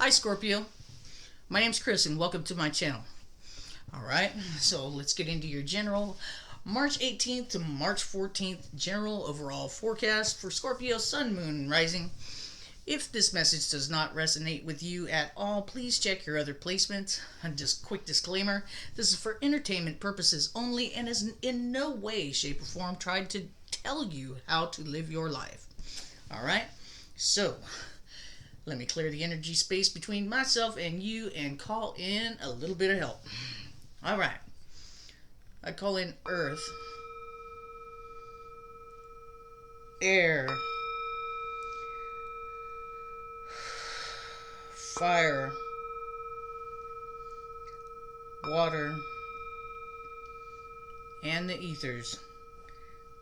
Hi Scorpio, my name's Chris and welcome to my channel. Alright, so let's get into your general March 18th to March 14th general overall forecast for Scorpio Sun, Moon, and Rising. If this message does not resonate with you at all, please check your other placements. And just quick disclaimer, this is for entertainment purposes only and is in no way, shape, or form tried to tell you how to live your life. Alright, so let me clear the energy space between myself and you and call in a little bit of help. Alright. I call in earth, air, fire, water, and the ethers.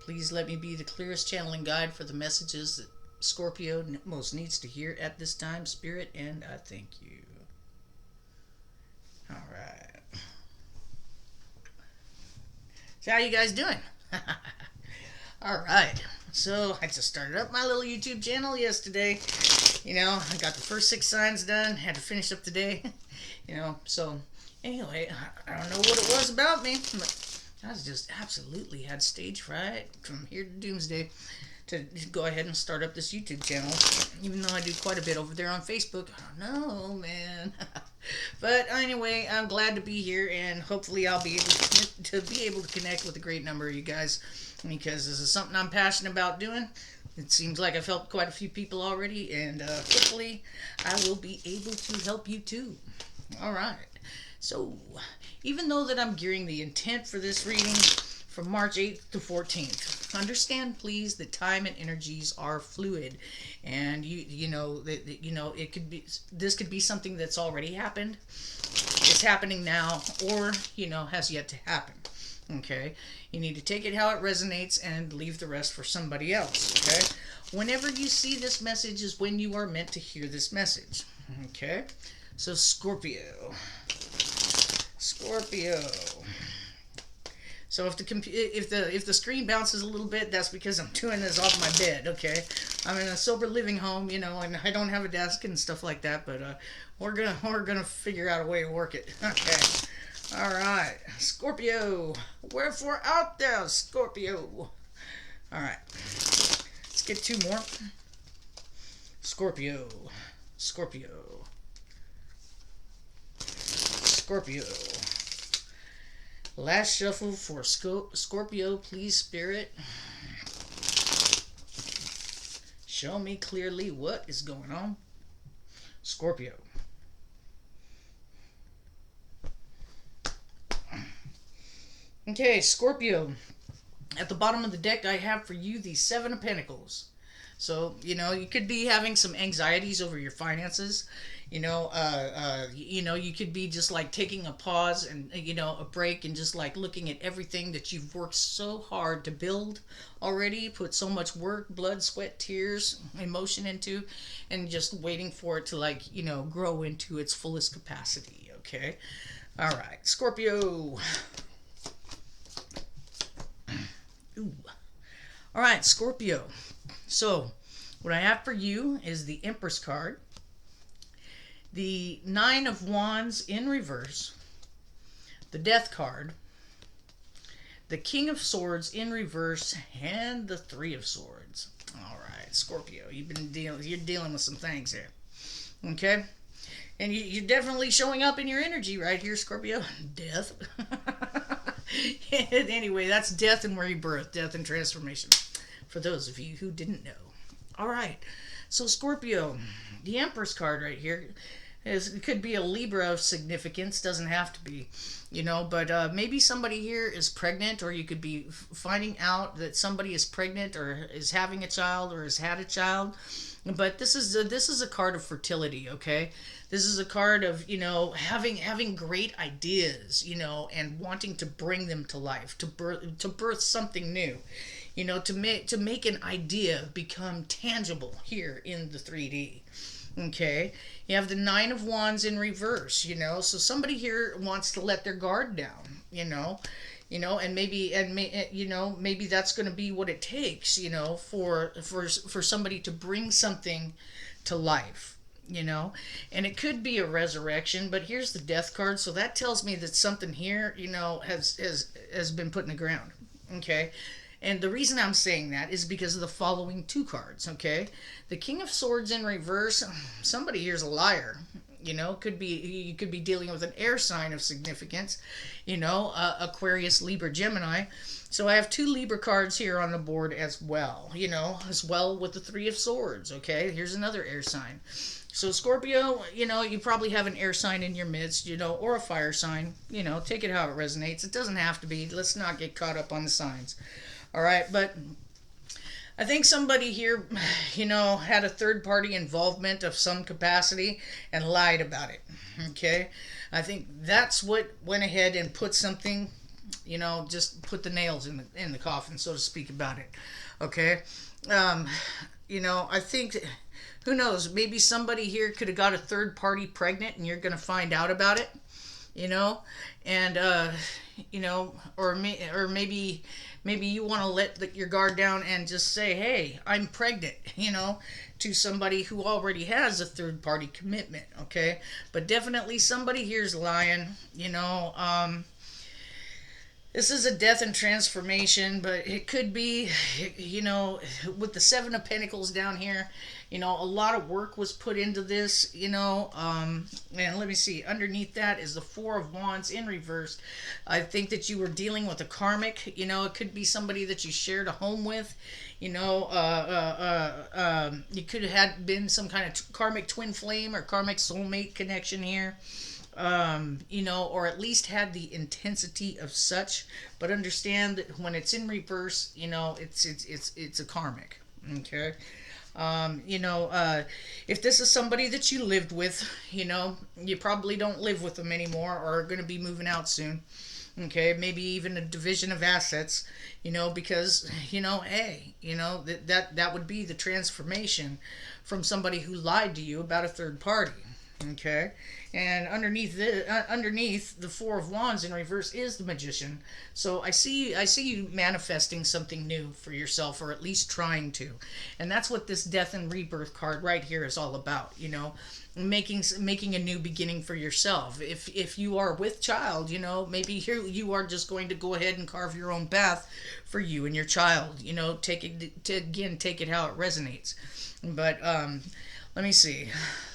Please let me be the clearest channeling guide for the messages that Scorpio most needs to hear at this time, Spirit, and I thank you. Alright. So how you guys doing? Alright. So I just started up my little YouTube channel yesterday. You know, I got the first 6 signs done. Had to finish up today. You know, so anyway, I don't know what it was about me, but I was just absolutely had stage fright from here to doomsday to go ahead and start up this YouTube channel, even though I do quite a bit over there on Facebook. I don't know, man. But anyway, I'm glad to be here, and hopefully I'll be able to connect with a great number of you guys, because this is something I'm passionate about doing. It seems like I've helped quite a few people already, and hopefully I will be able to help you too. All right. So, even though that I'm gearing the intent for this reading from March 8th to 14th, understand please that time and energies are fluid, and you know it could be, this could be something that's already happened, it's happening now, or has yet to happen. Okay, you need to take it how it resonates and leave the rest for somebody else. Okay, whenever you see this message is when you are meant to hear this message. Okay, so Scorpio. So if the screen bounces a little bit, that's because I'm doing this off my bed. Okay, I'm in a sober living home, and I don't have a desk and stuff like that. But we're gonna figure out a way to work it. Okay, all right, Scorpio. Wherefore out there, Scorpio. All right, let's get 2 more. Scorpio. Last shuffle for Scorpio, please, Spirit. Show me clearly what is going on. Scorpio. Okay, Scorpio. At the bottom of the deck, I have for you the 7 of Pentacles. So, you could be having some anxieties over your finances. You could be just like taking a pause and, a break, and just like looking at everything that you've worked so hard to build already, put so much work, blood, sweat, tears, emotion into, and just waiting for it to grow into its fullest capacity. Okay. All right, Scorpio. Ooh. All right, Scorpio. So, what I have for you is the Empress card, the 9 of Wands in reverse, the Death card, the King of Swords in reverse, and the 3 of Swords. All right, Scorpio, you're dealing with some things here. Okay? And you're definitely showing up in your energy right here, Scorpio. Death. Anyway, that's death and rebirth, death and transformation, for those of you who didn't know. All right, so Scorpio, the Empress card right here it could be a Libra of significance, doesn't have to be, but maybe somebody here is pregnant, or you could be finding out that somebody is pregnant or is having a child or has had a child. But this is a card of fertility. Okay, this is a card of having great ideas, and wanting to bring them to life, to birth something new, to make an idea become tangible here in the 3D. Okay, you have the 9 of Wands in reverse, so somebody here wants to let their guard down, and maybe that's going to be what it takes, for somebody to bring something to life, you know, and it could be a resurrection, but here's the death card, so that tells me that something here, you know, has been put in the ground. Okay. And the reason I'm saying that is because of the following two cards, okay? The King of Swords in reverse, somebody here's a liar. You know, could be you could be dealing with an air sign of significance, you know, Aquarius, Libra, Gemini. So I have two Libra cards here on the board as well, you know, as well with the Three of Swords, okay? Here's another air sign. So Scorpio, you know, you probably have an air sign in your midst, you know, or a fire sign, you know, take it how it resonates. It doesn't have to be. Let's not get caught up on the signs. All right, but I think somebody here, you know, had a third party involvement of some capacity and lied about it. Okay? I think that's what went ahead and put something, you know, just put the nails in the coffin, so to speak, about it. Okay? You know, I think who knows, maybe somebody here could have got a third party pregnant and you're going to find out about it, you know? And you know, or maybe you want to let your guard down and just say, hey, I'm pregnant, you know, to somebody who already has a third party commitment, okay? But definitely somebody here's lying, you know. This is a death and transformation, but it could be, you know, with the Seven of Pentacles down here, you know, a lot of work was put into this, you know. And let me see, underneath that is the Four of Wands in reverse. I think that you were dealing with a karmic, you know, it could be somebody that you shared a home with, you know. You could have had been some kind of karmic twin flame or karmic soulmate connection here. You know, or at least had the intensity of such, but understand that when it's in reverse, you know, it's a karmic, okay? You know, if this is somebody that you lived with, you know, you probably don't live with them anymore or are going to be moving out soon, okay? Maybe even a division of assets, you know, because, you know, hey, you know, that would be the transformation from somebody who lied to you about a third party. Okay, and underneath the Four of Wands in reverse is the Magician. So I see you manifesting something new for yourself, or at least trying to, and that's what this Death and Rebirth card right here is all about. You know, making a new beginning for yourself. If you are with child, you know, maybe here you are just going to go ahead and carve your own path for you and your child. You know, take it how it resonates, but let me see.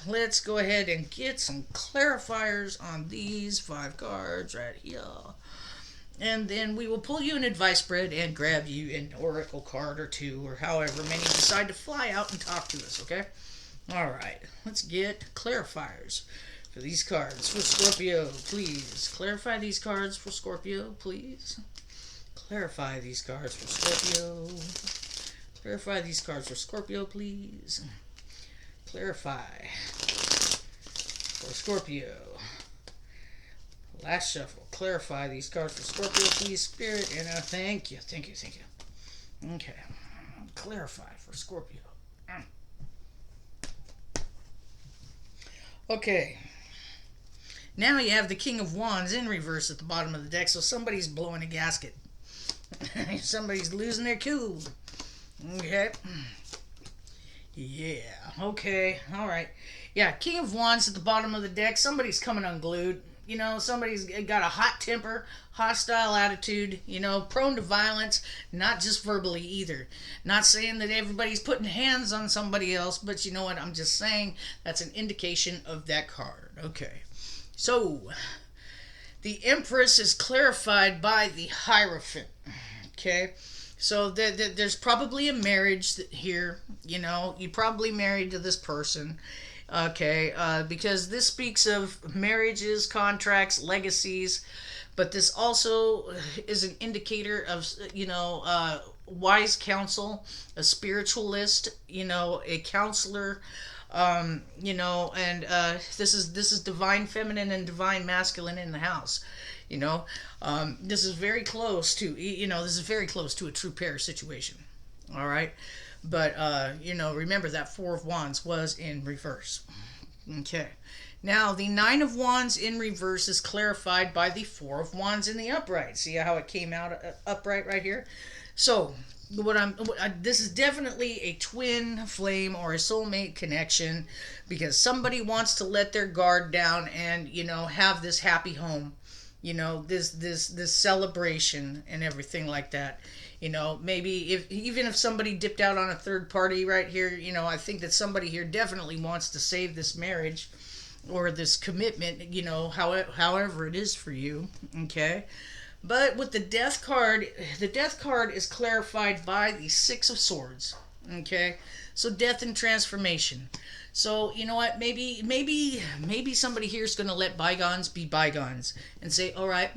Let's go ahead and get some clarifiers on these 5 cards right here. And then we will pull you an advice spread and grab you an oracle card or two, or however many decide to fly out and talk to us, okay? Alright, let's get clarifiers for these cards for Scorpio, please. Clarify these cards for Scorpio, please. Clarify these cards for Scorpio. Clarify these cards for Scorpio, please. Clarify for Scorpio. Last shuffle. Clarify these cards for Scorpio, please, Spirit. And thank you. Okay. Clarify for Scorpio. Okay. Now you have the King of Wands in reverse at the bottom of the deck, so somebody's blowing a gasket. Somebody's losing their cool. Okay. Yeah, okay, alright. Yeah, King of Wands at the bottom of the deck. Somebody's coming unglued. You know, somebody's got a hot temper, hostile attitude, you know, prone to violence, not just verbally either. Not saying that everybody's putting hands on somebody else, but you know what? I'm just saying that's an indication of that card. Okay, so the Empress is clarified by the Hierophant. Okay. So there's probably a marriage here, you know, you probably married to this person, okay, because this speaks of marriages, contracts, legacies, but this also is an indicator of, you know, wise counsel, a spiritualist, you know, a counselor, you know, and this is divine feminine and divine masculine in the house. You know, this is very close to, you know, this is very close to a true pair situation. All right. But, you know, remember that Four of Wands was in reverse. Okay. Now, the Nine of Wands in reverse is clarified by the Four of Wands in the upright. See how it came out upright right here? So, This is definitely a twin flame or a soulmate connection, because somebody wants to let their guard down and, have this happy home, this celebration and everything like that. Maybe if even if somebody dipped out on a third party right here, I think that somebody here definitely wants to save this marriage or this commitment, however it is for you. Okay. But with the death card is clarified by the Six of Swords. Okay, so death and transformation. So you know what? Maybe somebody here is going to let bygones be bygones and say, all right,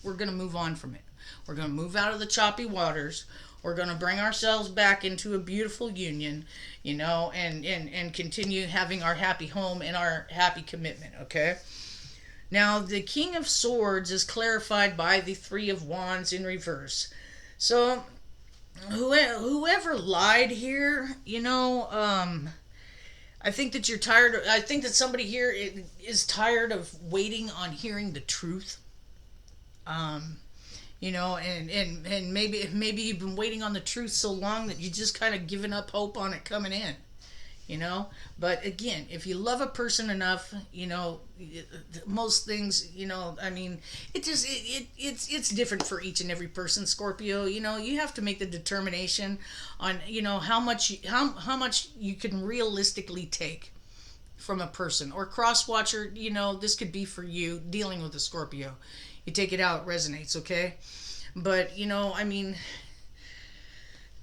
we're going to move on from it. We're going to move out of the choppy waters. We're going to bring ourselves back into a beautiful union, and continue having our happy home and our happy commitment. Okay. Now, the King of Swords is clarified by the Three of Wands in reverse. So, whoever lied here, I think that you're tired. I think that somebody here is tired of waiting on hearing the truth. Um, and maybe you've been waiting on the truth so long that you just kind of given up hope on it coming in. But again, if you love a person enough, most things, I mean, it's different for each and every person, Scorpio. You have to make the determination on, how much you can realistically take from a person. Or cross watcher, this could be for you dealing with a Scorpio. You take it out, it resonates. Okay. But I mean,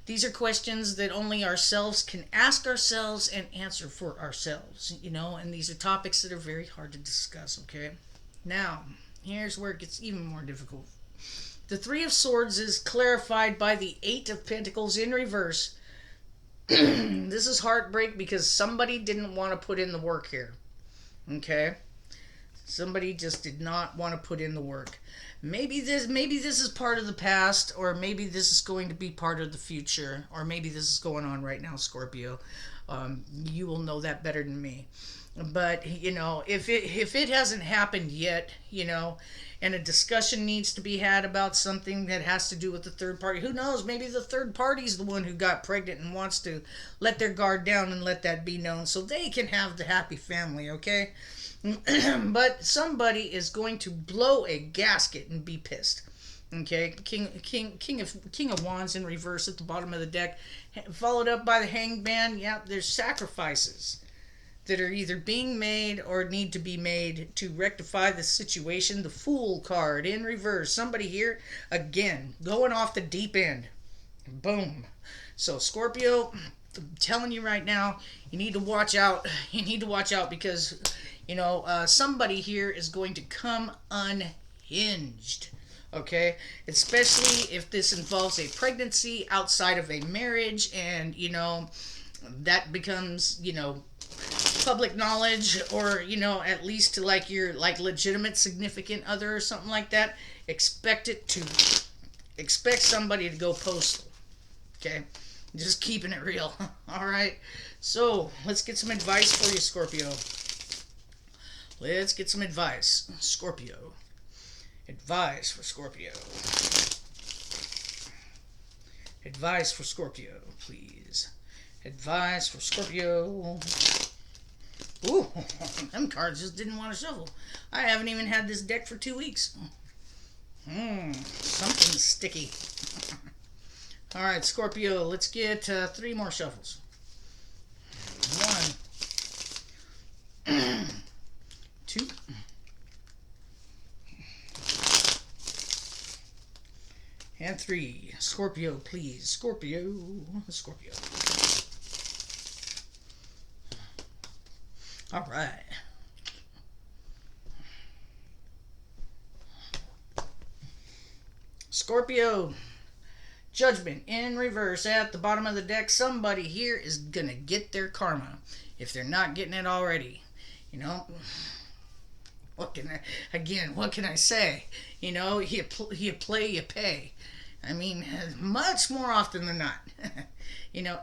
these are questions that only ourselves can ask ourselves and answer for ourselves, and these are topics that are very hard to discuss. Okay. Now, here's where it gets even more difficult. The Three of Swords is clarified by the Eight of Pentacles in reverse. This is heartbreak because somebody didn't want to put in the work here. Okay. Somebody just did not want to put in the work. Maybe this is part of the past, or maybe this is going to be part of the future, or maybe this is going on right now, Scorpio. You will know that better than me. But if it hasn't happened yet, and a discussion needs to be had about something that has to do with the third party, who knows? Maybe the third party's the one who got pregnant and wants to let their guard down and let that be known so they can have the happy family. Okay. But somebody is going to blow a gasket and be pissed. Okay, King of Wands in reverse at the bottom of the deck, followed up by the Hanged Man. Yeah, there's sacrifices that are either being made or need to be made to rectify the situation. The Fool card in reverse. Somebody here again going off the deep end. Boom. So Scorpio, I'm telling you right now, you need to watch out. You need to watch out because somebody here is going to come unhinged. Okay, especially if this involves a pregnancy outside of a marriage, and that becomes public knowledge, or at least to like your legitimate significant other or something like that. Expect somebody to go postal. Okay, just keeping it real. All right, so let's get some advice for you, Scorpio. Let's get some advice, Scorpio. Advice for Scorpio. Advice for Scorpio, please. Advice for Scorpio. Ooh, them cards just didn't want to shuffle. I haven't even had this deck for 2 weeks. Something's sticky. All right, Scorpio, let's get 3 more shuffles. 1, 2, and 3. Scorpio, please. Scorpio. All right. Scorpio. Judgment in reverse at the bottom of the deck. Somebody here is going to get their karma if they're not getting it already. What can I say? You play, you pay. I mean, much more often than not.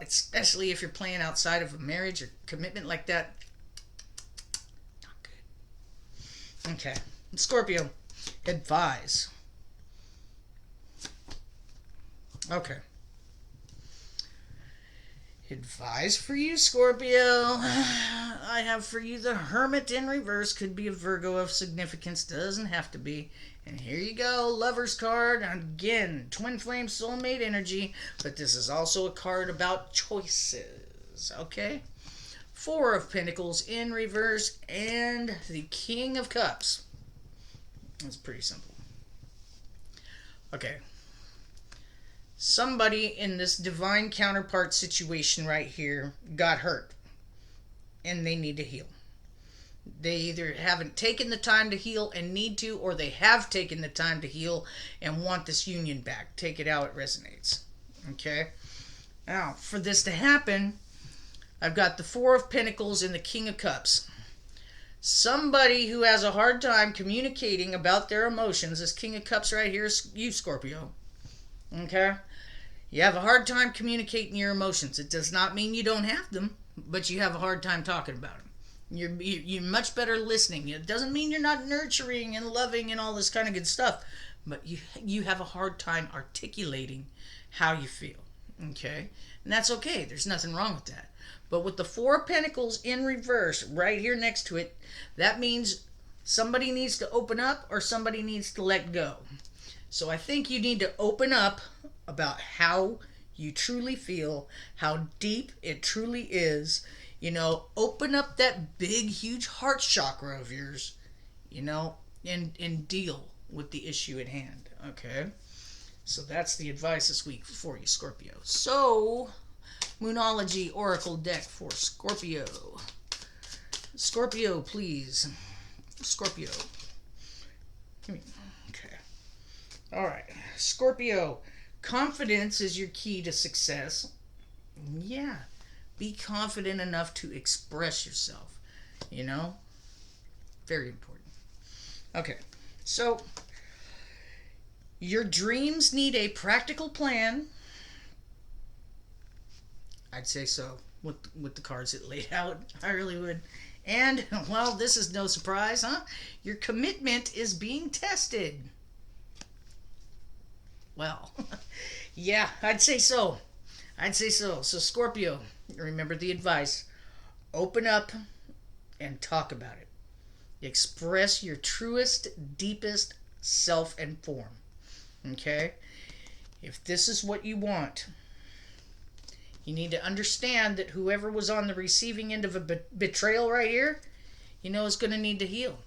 Especially if you're playing outside of a marriage or commitment like that. Not good. Okay. Scorpio, advise. Okay. Advice for you, Scorpio. I have for you the Hermit in reverse. Could be a Virgo of significance. Doesn't have to be. And here you go. Lover's card. Again, twin flame soulmate energy. But this is also a card about choices. Okay? Four of Pentacles in reverse. And the King of Cups. That's pretty simple. Okay. Somebody in this divine counterpart situation right here got hurt and they need to heal. They either haven't taken the time to heal and need to, or they have taken the time to heal and want this union back. Take it how it resonates. Okay? Now, for this to happen, I've got the Four of Pentacles and the King of Cups. Somebody who has a hard time communicating about their emotions, this King of Cups right here is you, Scorpio. Okay? You have a hard time communicating your emotions. It does not mean you don't have them, but you have a hard time talking about them. You're much better listening. It doesn't mean you're not nurturing and loving and all this kind of good stuff, but you have a hard time articulating how you feel. Okay? And that's okay. There's nothing wrong with that. But with the Four of Pentacles in reverse right here next to it, that means somebody needs to open up or somebody needs to let go. So I think you need to open up about how you truly feel, how deep it truly is. You know, open up that big, huge heart chakra of yours, you know, and deal with the issue at hand, okay? So that's the advice this week for you, Scorpio. So, Moonology Oracle deck for Scorpio. Scorpio, please. Scorpio. Give me. Okay. All right. Scorpio, confidence is your key to success. Yeah. Be confident enough to express yourself. You know? Very important. Okay. So, your dreams need a practical plan. I'd say so with the cards it laid out. I really would. And, well, this is no surprise, huh? Your commitment is being tested. Well, yeah, I'd say so. I'd say so. So, Scorpio, remember the advice. Open up and talk about it. Express your truest, deepest self and form. Okay? If this is what you want, you need to understand that whoever was on the receiving end of a betrayal right here, you know, is going to need to heal.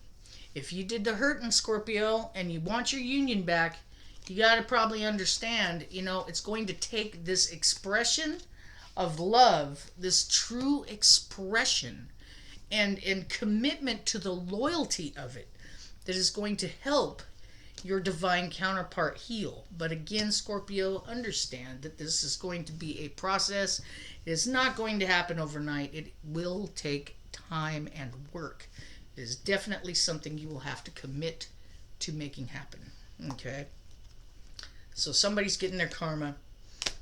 If you did the hurting, Scorpio, and you want your union back, you got to probably understand, you know, it's going to take this expression of love, this true expression and commitment to the loyalty of it that is going to help your divine counterpart heal. But again, Scorpio, understand that this is going to be a process. It is not going to happen overnight. It will take time and work. It is definitely something you will have to commit to making happen. Okay? So somebody's getting their karma.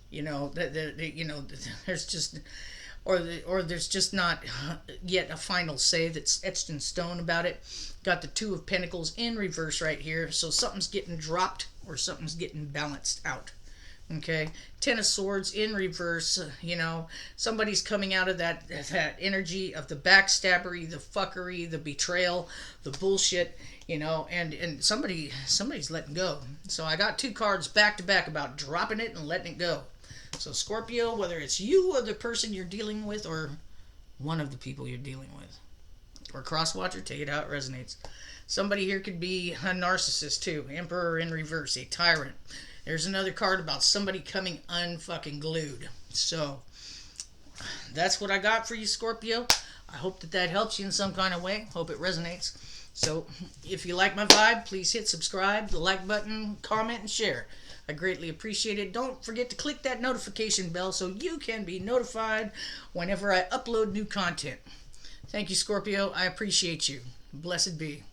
You know, you know, there's just... Or there's just not yet a final say that's etched in stone about it. Got the Two of Pentacles in reverse right here. So something's getting dropped or something's getting balanced out. Okay? Ten of Swords in reverse. You know, somebody's coming out of that energy of the backstabbery, the fuckery, the betrayal, the bullshit. You know, and somebody's letting go. So I got two cards back to back about dropping it and letting it go. So Scorpio, whether it's you or the person you're dealing with or one of the people you're dealing with, or crosswatcher, take it how it resonates. Somebody here could be a narcissist too. Emperor in reverse, a tyrant. There's another card about somebody coming unfucking glued. So that's what I got for you, Scorpio. I hope that helps you in some kind of way. Hope it resonates. So if you like my vibe, please hit subscribe, the like button, comment, and share. I greatly appreciate it. Don't forget to click that notification bell so you can be notified whenever I upload new content. Thank you, Scorpio. I appreciate you. Blessed be.